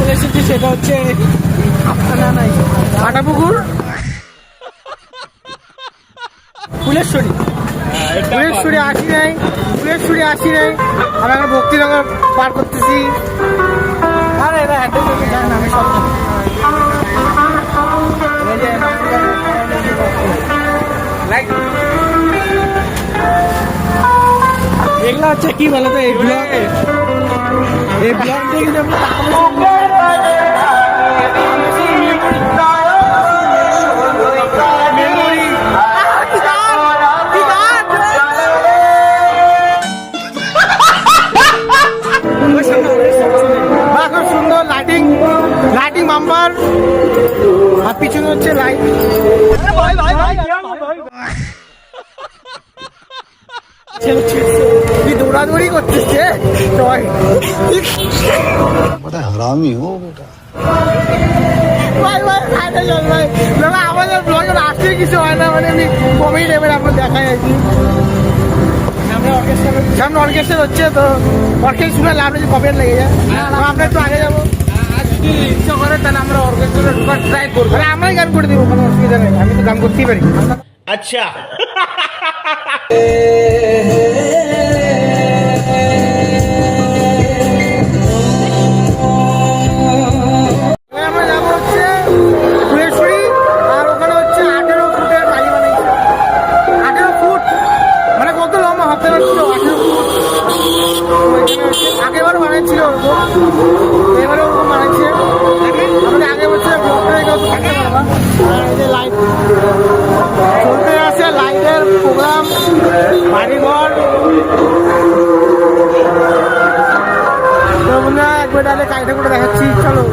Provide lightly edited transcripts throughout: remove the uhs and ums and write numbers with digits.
চলে এসেছি, সেটা হচ্ছে কাটাপুকুর ফুলেশ্বরী। ফুলেশ্বরী আসি নাই, ফুলেশ্বরী আসি নাই। আমি এখন ভক্তিনগর পার করতেছি। আরে এরা হাঁটে চলতে যায় না, আমি সব এগুলো হচ্ছে কি বলতো, এই ব্লগে কিন্তু খুব সুন্দর লাইটিং, লাইটিং বাম্পার, আর পিছনে হচ্ছে লাইট। দৌড়াদৌড়ি করতেছে সবাই। হারামি হো বেটা। আমাদের ব্লগে আসতে কিছু হয় না, মানে আমি কমেডি টাইপের আপনার দেখাই আছি। সামনে অর্কেস্ট্রা হচ্ছে, তো অর্কেস্ট্রা শুনে আপনি যে কপিরাইট লেগে যায়, আমরা একটু আগে যাবো। যদি ইচ্ছা করে তাহলে আমরা অর্কেস্ট্রা ট্রাই করবো, আমরাই গান করে দেবো, কোনো অসুবিধা নেই, আমি তো গান করতেই পারি। আচ্ছা আমরা যাবো হচ্ছে ফুলেশ্বরী, আর ওখানে হচ্ছে 18 ফুটের বাড়ি বানাইছে। 18 ফুট মানে কত লম্বা ভাবতে পারছো? 18 ফুট। আগেবারও বানাইছিল ওরকম, এবারে ওরকম বানাইছে। আমাদের আগে বছর ব্লগটা কত থাকতে পারবা। আর এই যে লাইট চলতে আছে, লাইটের প্রোগ্রাম, বাড়িঘর। তো বন্ধুরা একবার তাহলে কাজটা করে দেখাচ্ছি, চলো।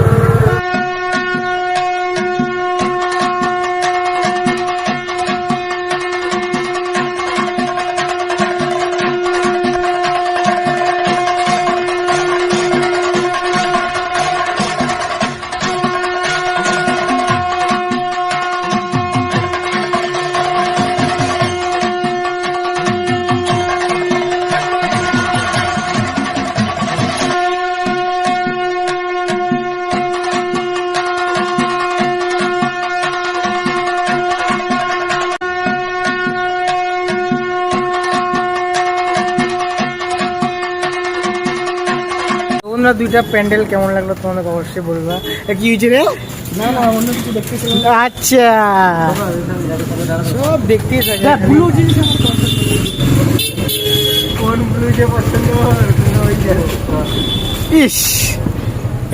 দুইটা প্যান্ডেল কেমন লাগলো তোমাদের অবশ্যই বলবা। কি হয়েছে রে? না না, অন্য কিছু দেখতেছিলাম। আচ্ছা, সব দেখতেই থাকে। ব্লু জিনিস কোন ব্লু যে পছন্দ? ইস,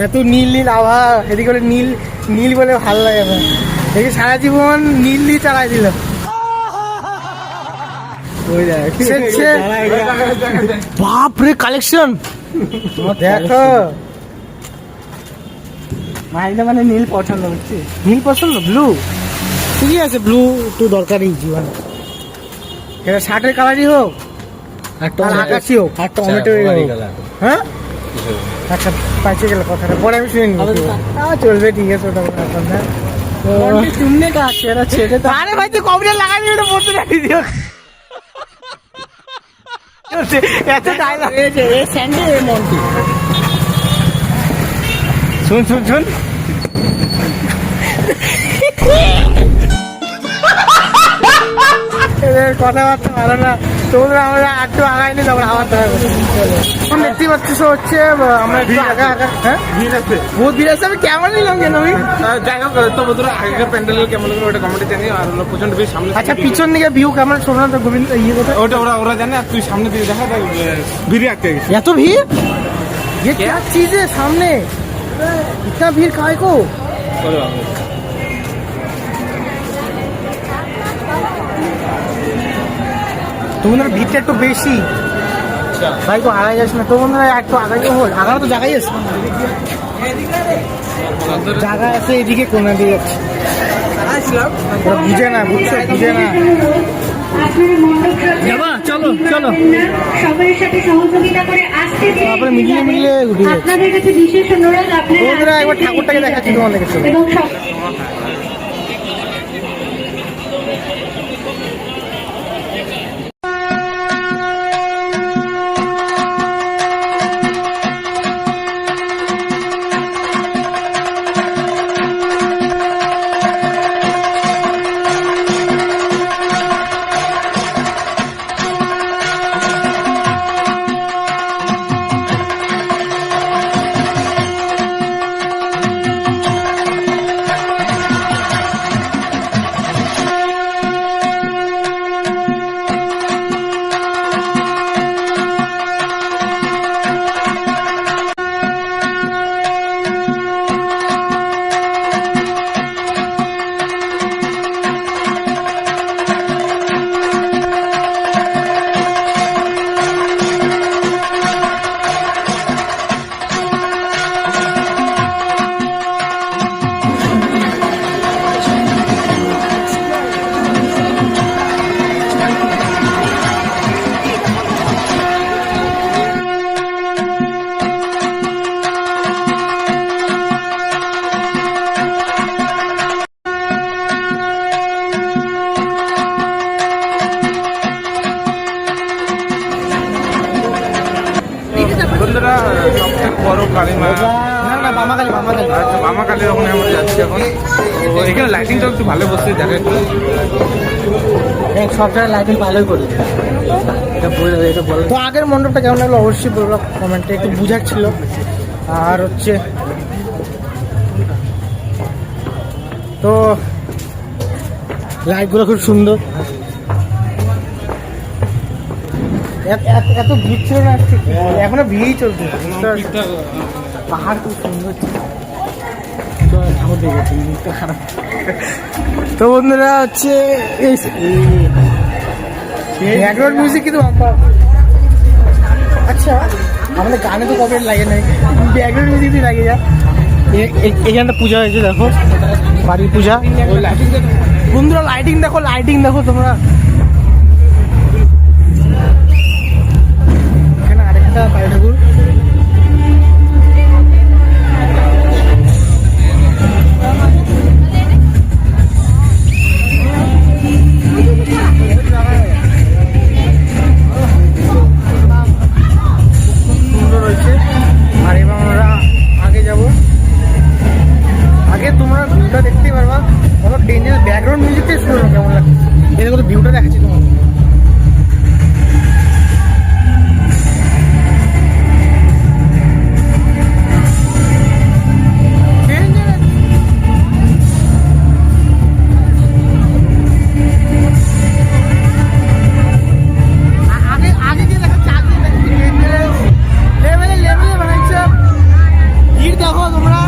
এত নীল নীল আভা, এদিকে বলে নীল নীল বলে ভালো লাগে না, দেখি সারা জীবন নীল দিয়ে চালাই দিল। বাপরে কালেকশন দেখো, মাইন্ডে মানে নীল পছন্দ হচ্ছে, নীল পছন্দ, ব্লু ঠিকই আছে, ব্লু একটু দরকারই জীবনে। এটা শার্টের কালারই হোক আর আকাশি হোক আর টমেটো হোক। হ্যাঁ আচ্ছা, পাইছে গেল কথাটা, পরে আমি শুনে নিব। চলবে, ঠিক আছে, ওটা ব্যাপার না। তুমনে কাজ এরা ছেড়ে তো। আরে ভাই তুই কবিতা লাগাবি, ওটা বলতে রাখি দিও। এত ডায়লগ এই স্যান্ডে এই মন্টি। শুন শুন শুন, এদের কথাবার্তা ভালো না। তোমরা আমরা একটু আগাইনি, তারপর আবার এখন দেখতেই পাচ্ছি হচ্ছে আমরা একটু আগা আগা। হ্যাঁ বহুত ভিড় আছে, আমি কেমন নিলাম কেন আমি জায়গা তো বন্ধুরা আগেকার প্যান্ডেল কেমন লাগলো ওটা কমেন্টে জানি। আর হলো প্রচন্ড ভিড় সামনে। আচ্ছা, পিছন দিকে ভিউ কেমন? সোমনাথ গোবিন্দ ইয়ে কথা ওটা ওরা জানে। আর তুই সামনে দিয়ে দেখা ভিড়ে আটকে গেছে। এত ভিড়, ये क्या चीज है सामने, इतना भीड़ काय को? তো বন্ধুরা ভিড়টা একটু বেশি, ভাই তো আগাই যাস না। তো বন্ধুরা একটু আগাই হল, আগানো তো জায়গায় আছে, জায়গা আছে এদিকে কোনা দিয়ে যাচ্ছে, বুঝে না, বুঝছো, বুঝে না। চলো চলো, সবার সাথে সহযোগিতা করে আসতে দিন। তারপরে মিলিয়ে মিলিয়ে উঠে যাচ্ছে। আপনাদের কাছে বিশেষ অনুরোধ, আপনারা একবার ঠাকুরটাকে দেখাচ্ছি তোমাদের কাছে। এবং বড় কালীমা। না না বামাকালী আচ্ছা, বামাকালী ওখানে আমরা যাচ্ছি এখন। তো এখানে লাইটিংটা একটু ভালো বসছে, দেখা একটু। সব জায়গায় লাইটিং ভালোই করি। তো আগের মণ্ডপটা কেমন লাগলো অবশ্যই বলবো কমেন্টে, একটু বুঝাচ্ছিল। আর হচ্ছে তো লাইটগুলো খুব সুন্দর। এত ভিড় ছিল না, এখনো ভিড়ই চলছে। পাহাড় খুব সুন্দর ছিল। তো বন্ধুরা হচ্ছে ব্যাকগ্রাউন্ড মিউজিক কিন্তু আচ্ছা, আমাদের গানে তো কপিরাইট লাগে নাই, ব্যাকগ্রাউন্ড মিউজিক দিয়ে লাগে যা। এখানটা পূজা হয়েছে, দেখো বাড়ির পূজা। বন্ধুরা লাইটিং দেখো তোমরা। এখানে আরেকটা কালী ঠাকুর। সুন্দর হয়েছে। আর এবার আমরা আগে যাব। আগে তোমরা ভিউটা দেখতেই পারবা, কত ডেঞ্জারাস ব্যাকগ্রাউন্ড মিউজিকটাই শুনো কেমন লাগে। এদের কত ভিউটা দেখাচ্ছি তোমার। দেখো তোমরা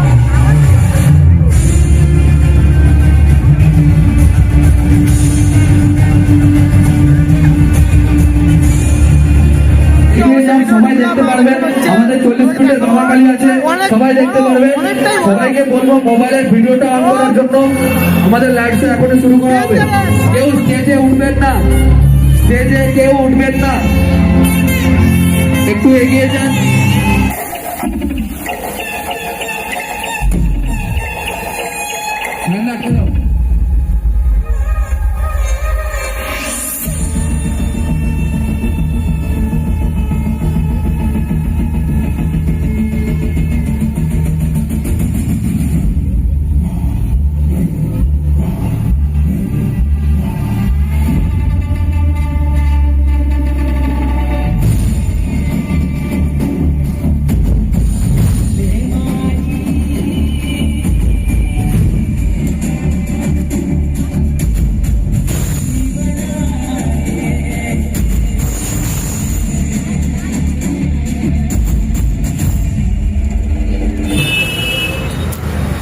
সবাই দেখতে পারবেন, আমাদের 40 ফুটের বামাকালী আছে, সবাই দেখতে পারবেন। সবাইকে বলবো মোবাইলের ভিডিওটা অন করার জন্য। আমাদের লাইট শো এখনই শুরু করা হবে। কেউ স্টেজে উঠবেন না, একটু এগিয়ে যান।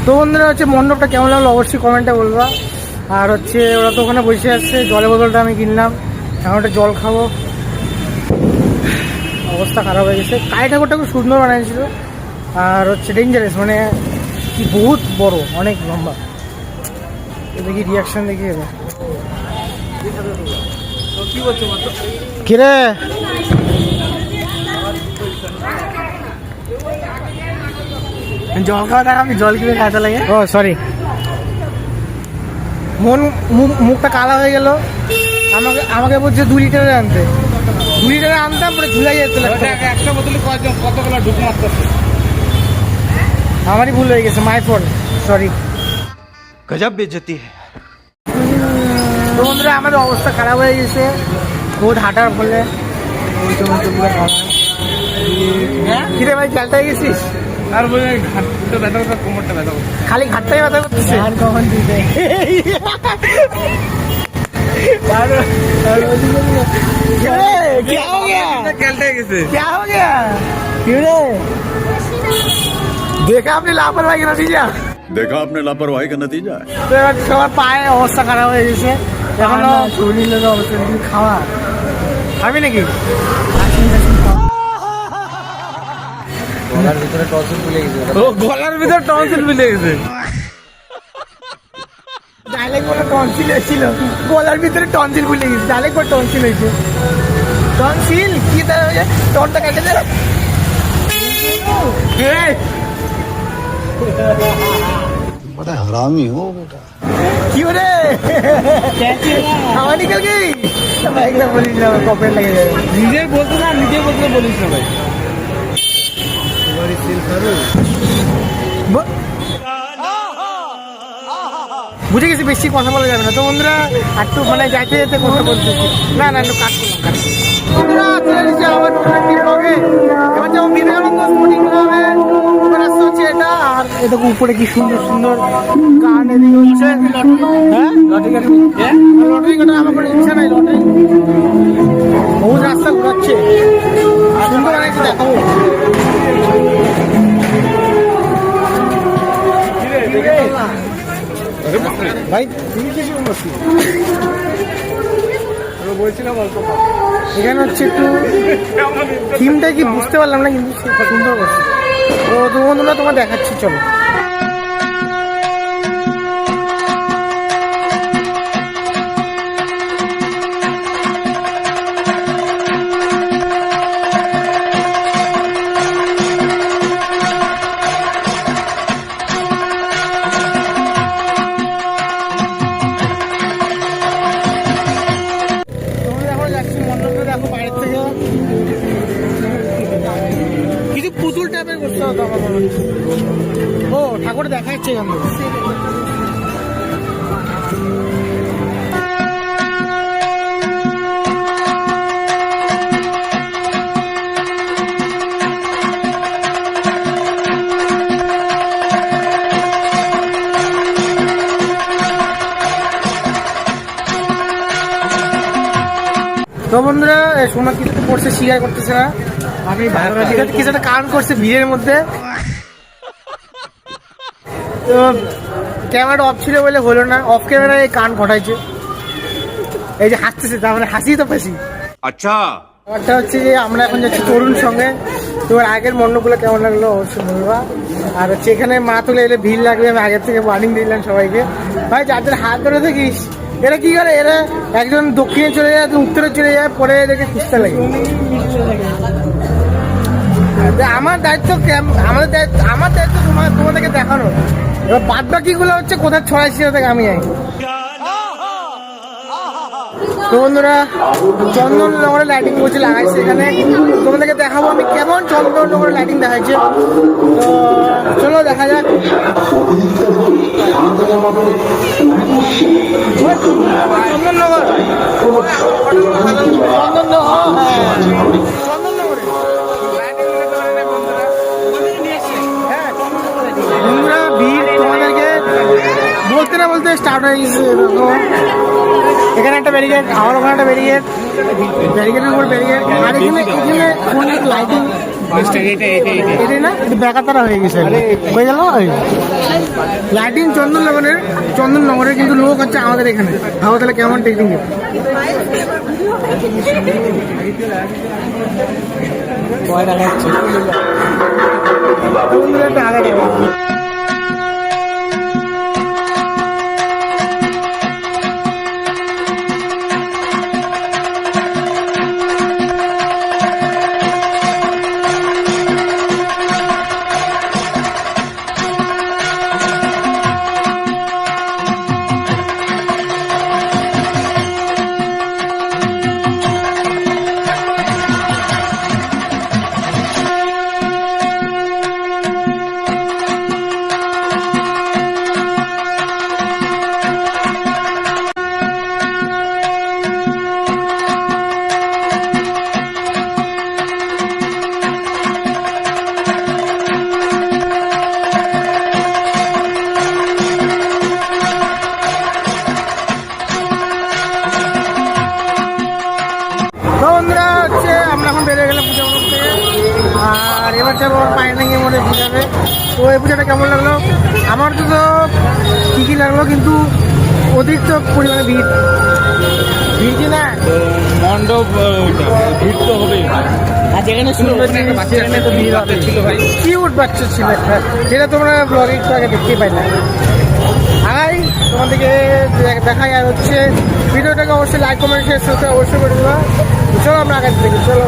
তো বন্ধুরা হচ্ছে মণ্ডপটা কেমন লাগলো অবশ্যই কমেন্টে বলবা। আর হচ্ছে ওরা তো ওখানে বসে আসছে, জলের বোতলটা আমি কিনলাম, এখন একটা জল খাবো। অবস্থা খারাপ হয়ে গেছে। কালী ঠাকুরটা খুব সুন্দর বানিয়েছিল। আর হচ্ছে ডেঞ্জারাস, মানে কি বহুত বড়, অনেক লম্বা। দেখি রিয়াকশন দেখি এবার। কি বলছো কিরে জল খাওয়া দেখা, আমি জল কিনে খাইতে লাগে। ও সরি, মুখটা কালা হয়ে গেল। আমাকে বলছে 2 লিটারে আনতে, 2 লিটারে আনতাম পরে ঝুলাই যেত। একটা বোতলে কতগুলো ঢুক মারতেছে। আমারই ভুল হয়ে গেছে, মাই ফোন, সরি। গজব বেইজ্জতি है। তো বন্ধুরা আমাদের অবস্থা খারাপ হয়ে গেছে বহুত হাঁটার ফলে। কিরে ভাই খেলতে গেছিস? আর বলে ঘাটটা ব্যথা করছে, কোমরটা ব্যথা করছে। খালি ঘাটটাই ব্যথা করতেছে। আর কখন দিতে क्या हो गया? খেলতে গেছে। क्या हो गया? क्यों रे? देखा आपने लापरवाही का नतीजा। देखा आपने लापरवाही का नतीजा है। তো এবার সবার পায়ে অবস্থা খারাপ হয়ে গেছে। এখনো শরীরের অবস্থা খাওয়া খাবি নাকি? গলার ভিতরে টনসিল মিলে গেছে। ডাইলেক্ট বলে টনসিল হয়েছিল, গলার ভিতরে টনসিল ভুলে গেছে। ডাইলেক্ট বলে টনসিল হয়েছে। টনসিল কি টনটা কেটে দে। बड़ा हरामी हो बेटा। क्यों रे? हवा निकल गई। भाई क्या बोलिस ना, कॉपीराइट लगे जाए। নিজে বলতে বলিস না ভাই। বুঝে গেছি, বেশি কথা বলা যাবে না তো বন্ধুরা, একটু মানে যাইতে যেতে কথা বলছি। না না, একটু কাজ করলাম। বন্ধুরা চলে এসেছি আবার নতুন একটি ব্লগে। এবার যেমন বিবেকানন্দ স্পোর্টিং ক্লাবে রাস্তা হচ্ছে এটা, আর এটা উপরে কি সুন্দর সুন্দর গান এদিকে হচ্ছে। হ্যাঁ লটারি কাটা আমার কোনো ইচ্ছা নাই, লটারি বহুত রাস্তা ঘোরাচ্ছে, সুন্দর অনেক দেখাবো। ভাই তুমি কি শুরু করছি বলছিলাম অল্প, এখানে হচ্ছে একটু থিমটা কি বুঝতে পারলাম না, কিন্তু সুন্দর করছে। তো বন্ধুরা তোমার দেখাচ্ছি, চলো। কিছু পুতুল টাইপের করতে হতো আমার মনে হচ্ছে। ও ঠাকুর দেখা যাচ্ছে কেন? তো বন্ধুরা সোনা কিছু পড়ছে, শিকার করতেছে না, আমি কিছু একটা কারণ করছে ভিড়ের মধ্যে। তো ক্যামেরাটা অফ ছিল বলে হলো না, অফ ক্যামেরায় কান ঘটাইছে। এই যে হাসতেছে, তার মানে হাসি তো বেশি। अच्छा ব্যাপারটা হচ্ছে যে আমরা এখন যাচ্ছি তরুণ সঙ্গে। তোমার আগের মণ্ডপগুলো কেমন লাগলো অবশ্যই বলবা। আর হচ্ছে এখানে মা তুলে এলে ভিড় লাগবে, আমি আগের থেকে ওয়ার্নিং দিলাম সবাইকে, ভাই যাদের হাত ধরে থাকিস। এরা কি করে, এরা একজন দক্ষিণে চলে যায়, উত্তরে চলে যায়, পরে এদেরকে খুঁজতে লাগে। আমার দায়িত্ব তোমাদেরকে দেখানো। এবার বাদ বাকিগুলো হচ্ছে কোথায় ছড়াইছি থেকে আমি আই। তো বন্ধুরা চন্দননগরে লাইটিং বলছে লাগাইছে, এখানে তোমাদেরকে দেখাবো আমি কেমন চন্দননগরে লাইটিং দেখাইছে। তো চলো দেখা যাক। চন্দননগর চন্দননগরে বন্ধুরা ভিড় তোমাদেরকে বলতে না বলতে স্টার্ট হয়ে গেছে। এখানে একটা ব্যারিকেড, আমার ওখানে একটা ব্যারিকেড, ব্যারিকেডের উপর ব্যারিকেড, আর এখানে অনেক লাইটিং। এটাই না, এটা বেকাতারা হয়ে গেছে, হয়ে গেল লাইটিং চন্দননগরের, কিন্তু লোক হচ্ছে আমাদের এখানে। ভাবো তাহলে কেমন টেকনিক। একটা আগে আর এবার যাবো পায়নাঙ্গি মোড়ে পুজোতে। তো এই পুজোটা কেমন লাগলো? আমার তো ঠিকই লাগলো, কিন্তু অতিরিক্ত পরিমাণে ভিড় কি না মণ্ডপ ভিড় তো হবেই। আর যেখানে সুন্দর সেখানে তো ভিড় হবে ছিল ভাই, কিউট বাচ্চা ছিল একটা, যেটা তোমরা ব্লগে একটু আগে দেখতেই পাই না। হাই তোমাদেরকে দেখাই, আর হচ্ছে ভিডিওটাকে অবশ্যই লাইক কমেন্ট শেয়ার করতে অবশ্যই করে দেবো। চলো আমরা আগে দেখি, চলো।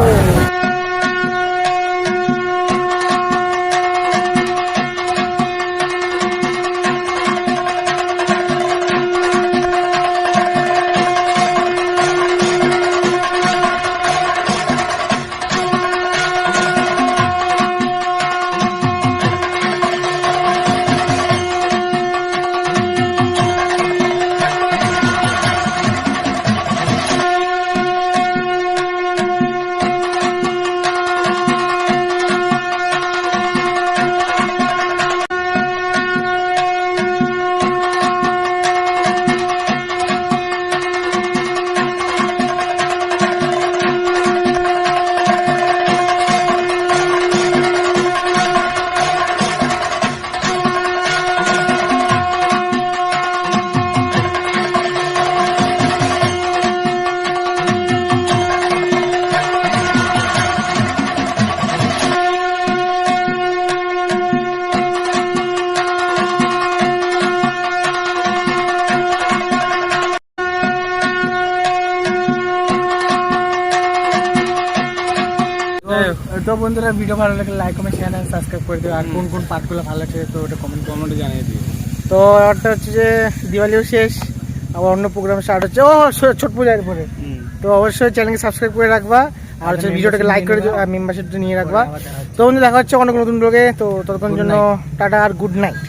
তো বন্ধুরা ভিডিও ভালো লাগলে লাইক কমেন্ট শেয়ার আর সাবস্ক্রাইব করে দিও আর কোন কোন পার্টগুলো ভালো লাগছে তো ওটা কমেন্টে জানিয়ে দিও। তো একটা হচ্ছে যে দিওয়ালিও শেষ, আবার অন্য প্রোগ্রাম স্টার্ট হচ্ছে ছোট পূজার পরে। তো অবশ্যই চ্যানেলকে সাবস্ক্রাইব করে রাখবা আর হচ্ছে ভিডিওটাকে লাইক করে দিও আর মেম্বারশিপটা নিয়ে রাখবা। তো বন্ধু দেখা হচ্ছে অনেক নতুন ব্লগে। তো ততক্ষণ জন্য টাটা আর গুড নাইট।